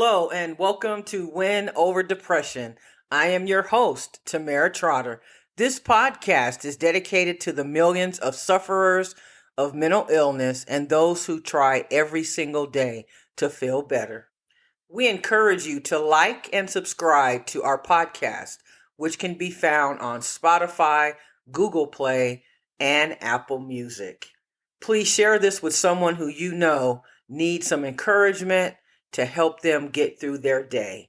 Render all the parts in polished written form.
Hello, and welcome to Win Over Depression. I am your host, Tamara Trotter. This podcast is dedicated to the millions of sufferers of mental illness and those who try every single day to feel better. We encourage you to like and subscribe to our podcast, which can be found on Spotify, Google Play, and Apple Music. Please share this with someone who you know needs some encouragement to help them get through their day.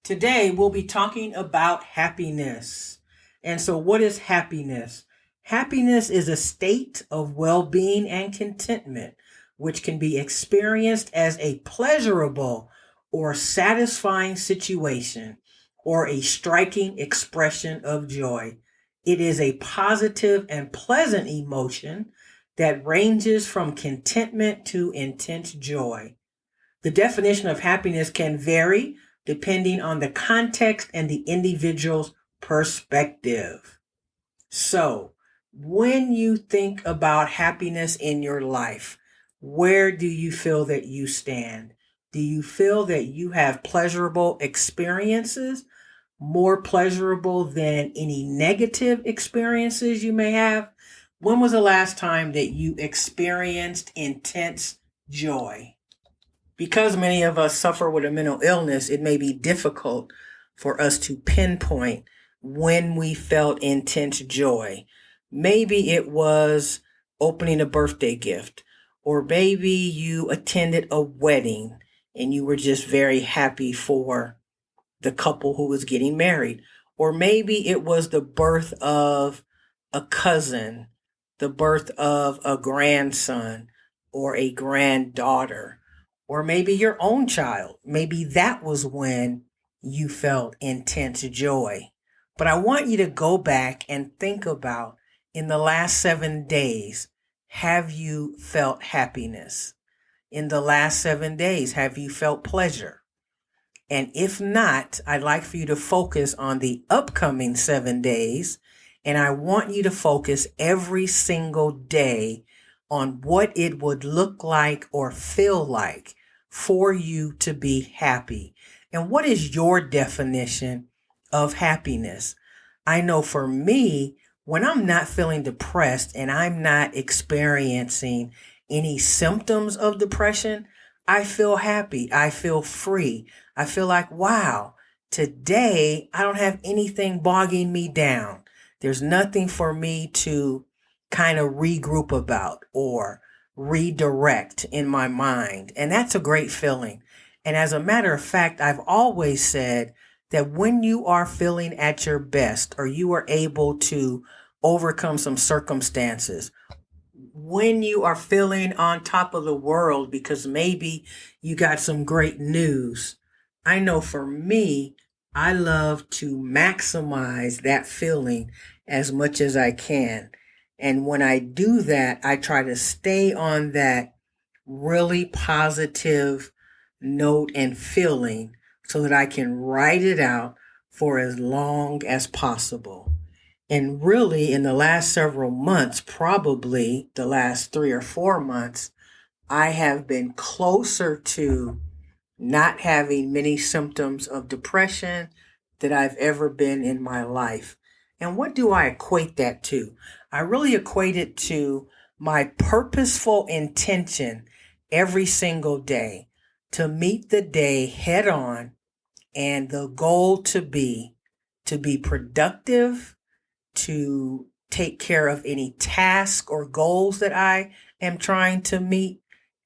Today, we'll be talking about happiness. And so, what is happiness? Happiness is a state of well-being and contentment, which can be experienced as a pleasurable or satisfying situation or a striking expression of joy. It is a positive and pleasant emotion that ranges from contentment to intense joy. The definition of happiness can vary depending on the context and the individual's perspective. So, when you think about happiness in your life, where do you feel that you stand? Do you feel that you have pleasurable experiences, more pleasurable than any negative experiences you may have? When was the last time that you experienced intense joy? Because many of us suffer with a mental illness, it may be difficult for us to pinpoint when we felt intense joy. Maybe it was opening a birthday gift, or maybe you attended a wedding and you were just very happy for the couple who was getting married. Or maybe it was the birth of a cousin, the birth of a grandson or a granddaughter. Or maybe your own child. Maybe that was when you felt intense joy. But I want you to go back and think about, in the last 7 days, have you felt happiness? In the last 7 days, have you felt pleasure? And if not, I'd like for you to focus on the upcoming 7 days. And I want you to focus every single day on what it would look like or feel like for you to be happy. And what is your definition of happiness? I know for me, when I'm not feeling depressed and I'm not experiencing any symptoms of depression, I feel happy. I feel free. I feel like, wow, today I don't have anything bogging me down. There's nothing for me to kind of regroup about or redirect in my mind. And that's a great feeling. And as a matter of fact, I've always said that when you are feeling at your best, or you are able to overcome some circumstances, when you are feeling on top of the world because maybe you got some great news, I know for me, I love to maximize that feeling as much as I can. And when I do that, I try to stay on that really positive note and feeling so that I can write it out for as long as possible. And really, in the last several months, probably the last 3 or 4 months, I have been closer to not having many symptoms of depression that I've ever been in my life. And what do I equate that to? I really equate it to my purposeful intention every single day to meet the day head on, and the goal to be productive, to take care of any task or goals that I am trying to meet,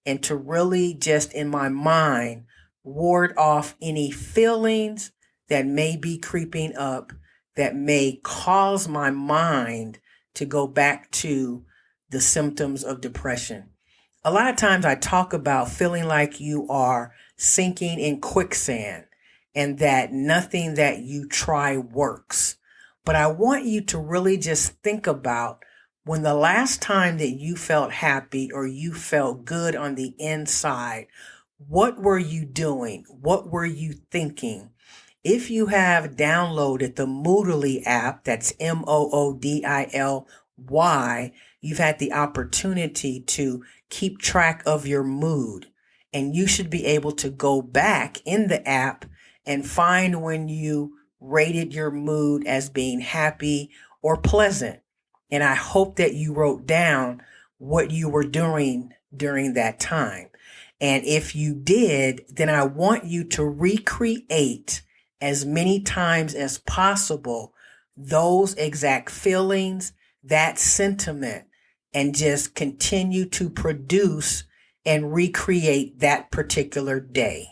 and to really just in my mind ward off any feelings that may be creeping up that may cause my mind to go back to the symptoms of depression. A lot of times I talk about feeling like you are sinking in quicksand and that nothing that you try works. But I want you to really just think about when the last time that you felt happy or you felt good on the inside, what were you doing? What were you thinking? If you have downloaded the Moodily app, that's Moodily, you've had the opportunity to keep track of your mood. And you should be able to go back in the app and find when you rated your mood as being happy or pleasant. And I hope that you wrote down what you were doing during that time. And if you did, then I want you to recreate as many times as possible those exact feelings, that sentiment, and just continue to produce and recreate that particular day.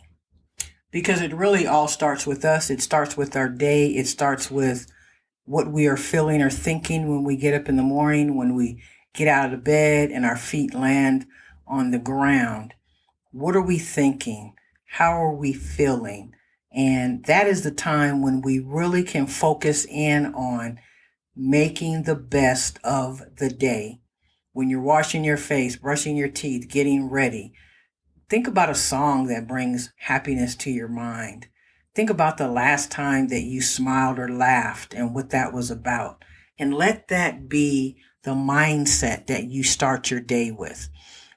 Because it really all starts with us. It starts with our day. It starts with what we are feeling or thinking when we get up in the morning, when we get out of the bed and our feet land on the ground. What are we thinking? How are we feeling? And that is the time when we really can focus in on making the best of the day. When you're washing your face, brushing your teeth, getting ready, think about a song that brings happiness to your mind. Think about the last time that you smiled or laughed and what that was about. And let that be the mindset that you start your day with.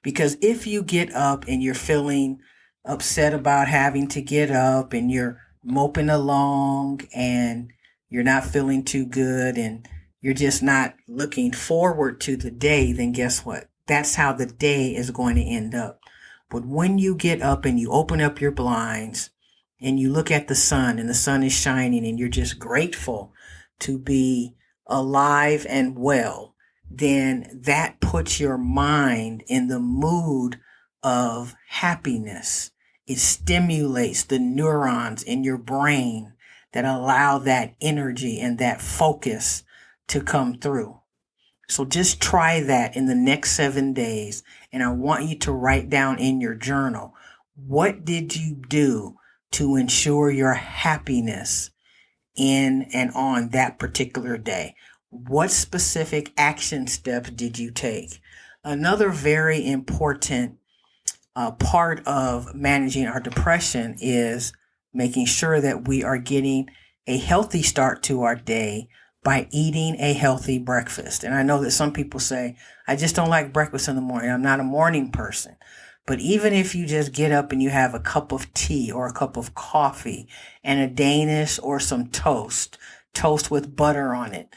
Because if you get up and you're feeling upset about having to get up and you're moping along and you're not feeling too good and you're just not looking forward to the day, then guess what? That's how the day is going to end up. But when you get up and you open up your blinds and you look at the sun and the sun is shining and you're just grateful to be alive and well, then that puts your mind in the mood of happiness. It stimulates the neurons in your brain that allow that energy and that focus to come through. So just try that in the next 7 days. And I want you to write down in your journal, what did you do to ensure your happiness in and on that particular day? What specific action steps did you take? Another very important part of managing our depression is making sure that we are getting a healthy start to our day by eating a healthy breakfast. And I know that some people say, I just don't like breakfast in the morning. I'm not a morning person. But even if you just get up and you have a cup of tea or a cup of coffee and a Danish or some toast with butter on it,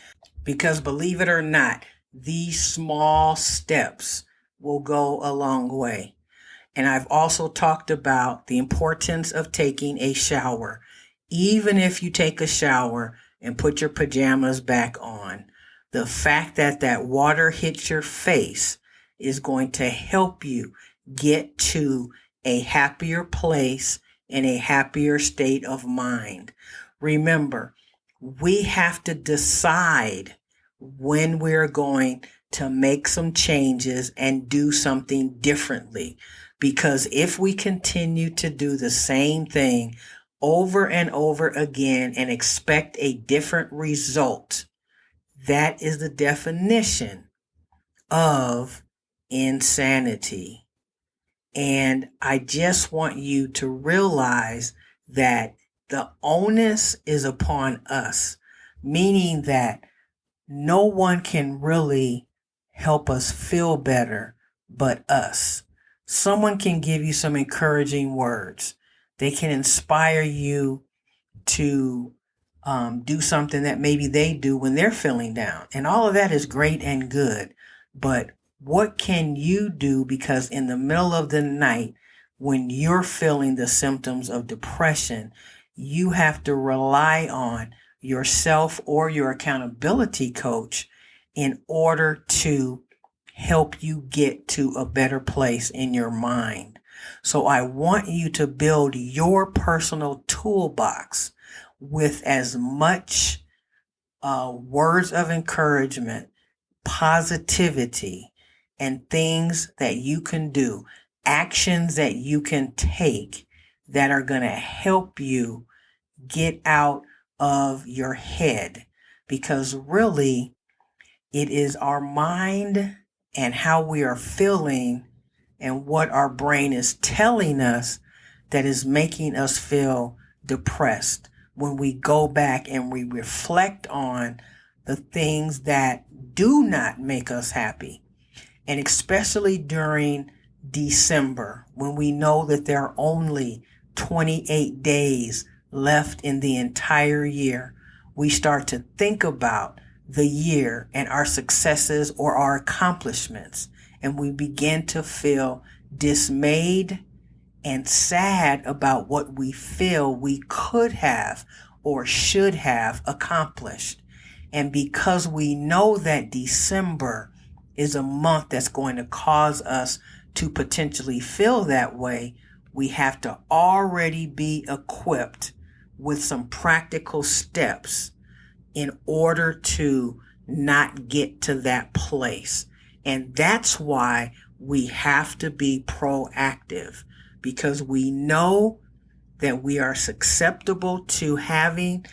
because believe it or not, these small steps will go a long way. And I've also talked about the importance of taking a shower. Even if you take a shower and put your pajamas back on, the fact that that water hits your face is going to help you get to a happier place and a happier state of mind. Remember, we have to decide when we're going to make some changes and do something differently. Because if we continue to do the same thing over and over again and expect a different result, that is the definition of insanity. And I just want you to realize that the onus is upon us, meaning that no one can really help us feel better but us. Someone can give you some encouraging words. They can inspire you to do something that maybe they do when they're feeling down. And all of that is great and good. But what can you do? Because in the middle of the night, when you're feeling the symptoms of depression, you have to rely on yourself or your accountability coach in order to help you get to a better place in your mind. So I want you to build your personal toolbox with as much words of encouragement, positivity, and things that you can do, actions that you can take that are going to help you get out of your head. Because really, it is our mind and how we are feeling and what our brain is telling us that is making us feel depressed. When we go back and we reflect on the things that do not make us happy, and especially during December, when we know that there are only 28 days left in the entire year, we start to think about the year and our successes or our accomplishments, and we begin to feel dismayed and sad about what we feel we could have or should have accomplished. And because we know that December is a month that's going to cause us to potentially feel that way, we have to already be equipped with some practical steps in order to not get to that place. And that's why we have to be proactive, because we know that we are susceptible to having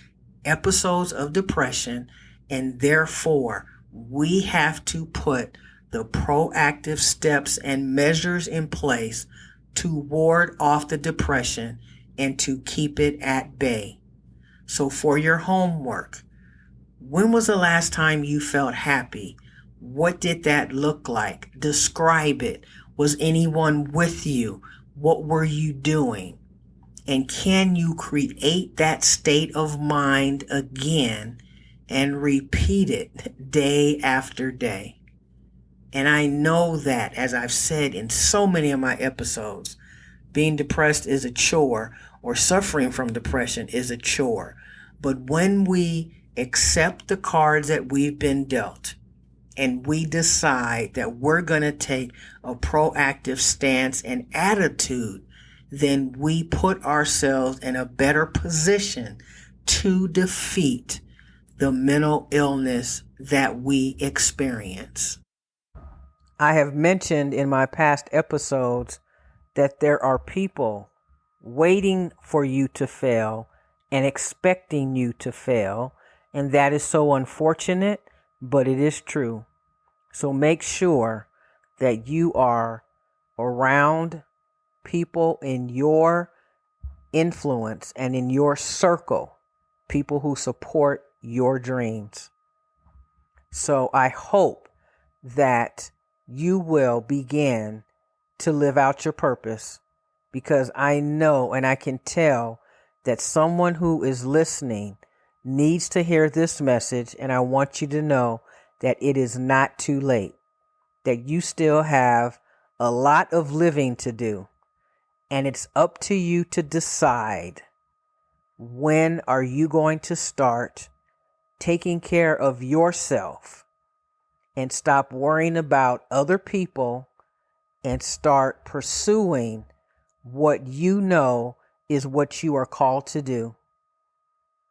episodes of depression, and therefore we have to put the proactive steps and measures in place to ward off the depression and to keep it at bay. So for your homework, when was the last time you felt happy? What did that look like? Describe it. Was anyone with you? What were you doing? And can you create that state of mind again and repeat it day after day? And I know that, as I've said in so many of my episodes, being depressed is a chore, or suffering from depression is a chore. But when we accept the cards that we've been dealt, and we decide that we're going to take a proactive stance and attitude, then we put ourselves in a better position to defeat the mental illness that we experience. I have mentioned in my past episodes that there are people waiting for you to fail and expecting you to fail, and that is so unfortunate, but it is true. So make sure that you are around people in your influence and in your circle, people who support your dreams. So I hope that you will begin to live out your purpose, because I know and I can tell that someone who is listening needs to hear this message, and I want you to know that it is not too late, that you still have a lot of living to do, and it's up to you to decide, when are you going to start taking care of yourself and stop worrying about other people and start pursuing what you know is what you are called to do.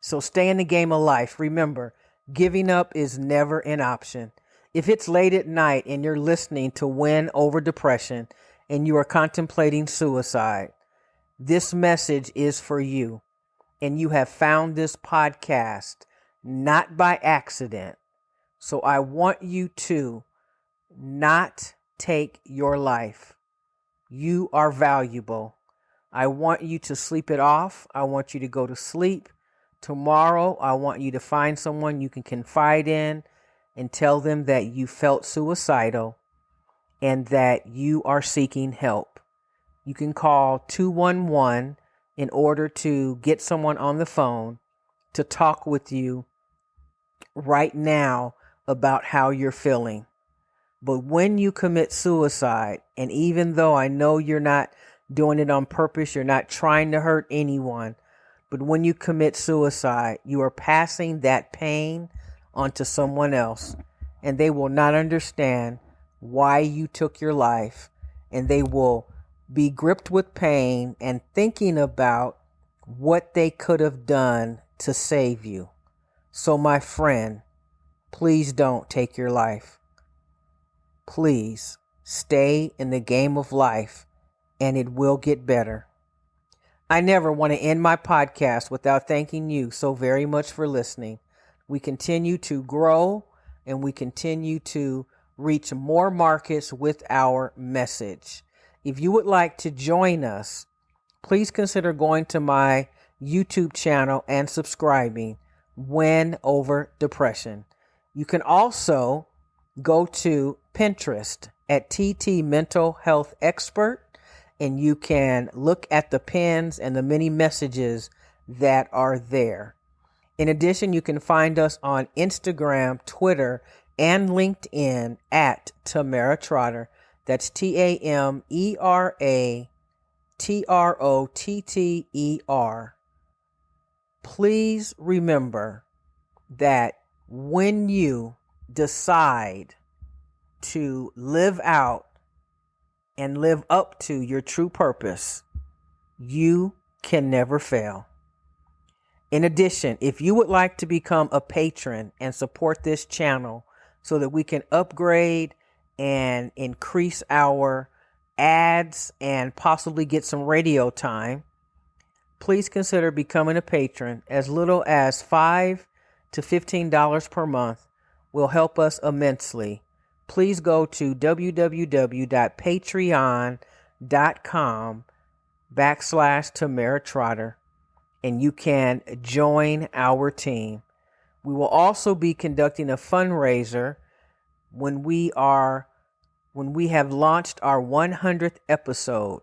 So stay in the game of life. Remember, giving up is never an option. If it's late at night and you're listening to Win Over Depression and you are contemplating suicide, this message is for you. And you have found this podcast not by accident. So I want you to not take your life. You are valuable. I want you to sleep it off. I want you to go to sleep. Tomorrow, I want you to find someone you can confide in and tell them that you felt suicidal and that you are seeking help. You can call 211 in order to get someone on the phone to talk with you right now about how you're feeling. But when you commit suicide, and even though I know you're not doing it on purpose, you're not trying to hurt anyone, but when you commit suicide, you are passing that pain onto someone else, and they will not understand why you took your life, and they will be gripped with pain and thinking about what they could have done to save you. So my friend, please don't take your life. Please stay in the game of life, and it will get better. I never want to end my podcast without thanking you so very much for listening. We continue to grow, and we continue to reach more markets with our message. If you would like to join us, please consider going to my YouTube channel and subscribing, Win Over Depression. You can also go to Pinterest at TT Mental Health Expert, and you can look at the pins and the many messages that are there. In addition, you can find us on Instagram, Twitter, and LinkedIn at Tamara Trotter. That's TAMERATROTTER. Please remember that when you decide to live out and live up to your true purpose, you can never fail. In addition, if you would like to become a patron and support this channel so that we can upgrade and increase our ads and possibly get some radio time, please consider becoming a patron. As little as $5 to $15 per month will help us immensely. Please go to www.patreon.com/Tamara Trotter and you can join our team. We will also be conducting a fundraiser when we have launched our 100th episode,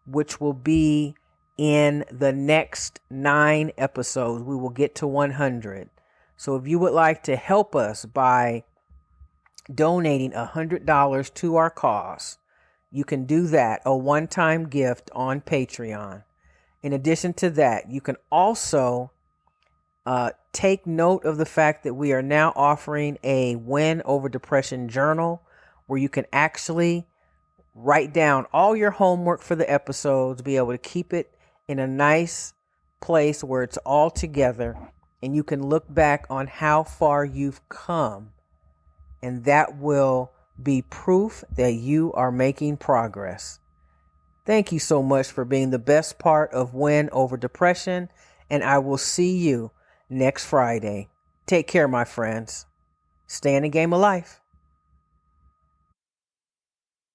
which will be in the next 9 episodes. We will get to 100. So if you would like to help us by donating $100 to our cause, you can do that, a one-time gift on Patreon. In addition to that, you can also take note of the fact that we are now offering a Win Over Depression journal where you can actually write down all your homework for the episodes, be able to keep it in a nice place where it's all together, and you can look back on how far you've come. And that will be proof that you are making progress. Thank you so much for being the best part of Win Over Depression, and I will see you next Friday. Take care, my friends. Stay in the game of life.